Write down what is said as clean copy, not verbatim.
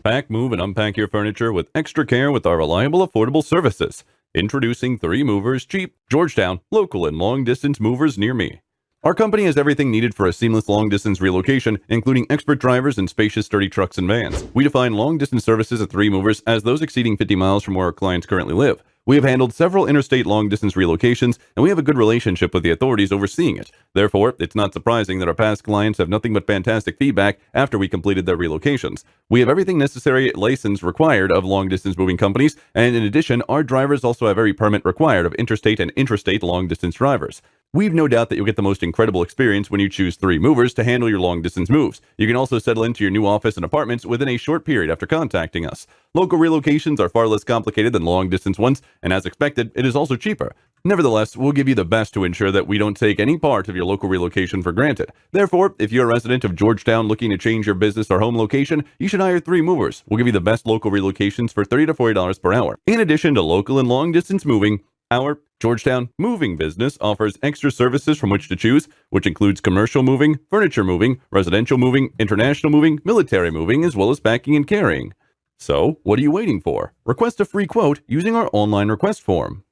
Pack, move, and unpack your furniture with extra care with our reliable, affordable services. Introducing 3 Movers Cheap, Georgetown, local and long-distance movers near me. Our company has everything needed for a seamless long-distance relocation, including expert drivers and spacious, sturdy trucks and vans. We define long-distance services at 3 Movers as those exceeding 50 miles from where our clients currently live. We have handled several interstate long-distance relocations, and we have a good relationship with the authorities overseeing it. Therefore, it's not surprising that our past clients have nothing but fantastic feedback after we completed their relocations. We have everything necessary license required of long-distance moving companies, and in addition, our drivers also have every permit required of interstate and intrastate long-distance drivers. We've no doubt that you'll get the most incredible experience when you choose 3 Movers to handle your long-distance moves. You can also settle into your new office and apartments within a short period after contacting us. Local relocations are far less complicated than long-distance ones, and as expected, it is also cheaper. Nevertheless, we'll give you the best to ensure that we don't take any part of your local relocation for granted. Therefore, if you're a resident of Georgetown looking to change your business or home location, you should hire 3 Movers. We'll give you the best local relocations for $30 to $40 per hour. In addition to local and long-distance moving, our Georgetown moving business offers extra services from which to choose, which includes commercial moving, furniture moving, residential moving, international moving, military moving, as well as packing and carrying. So, what are you waiting for? Request a free quote using our online request form.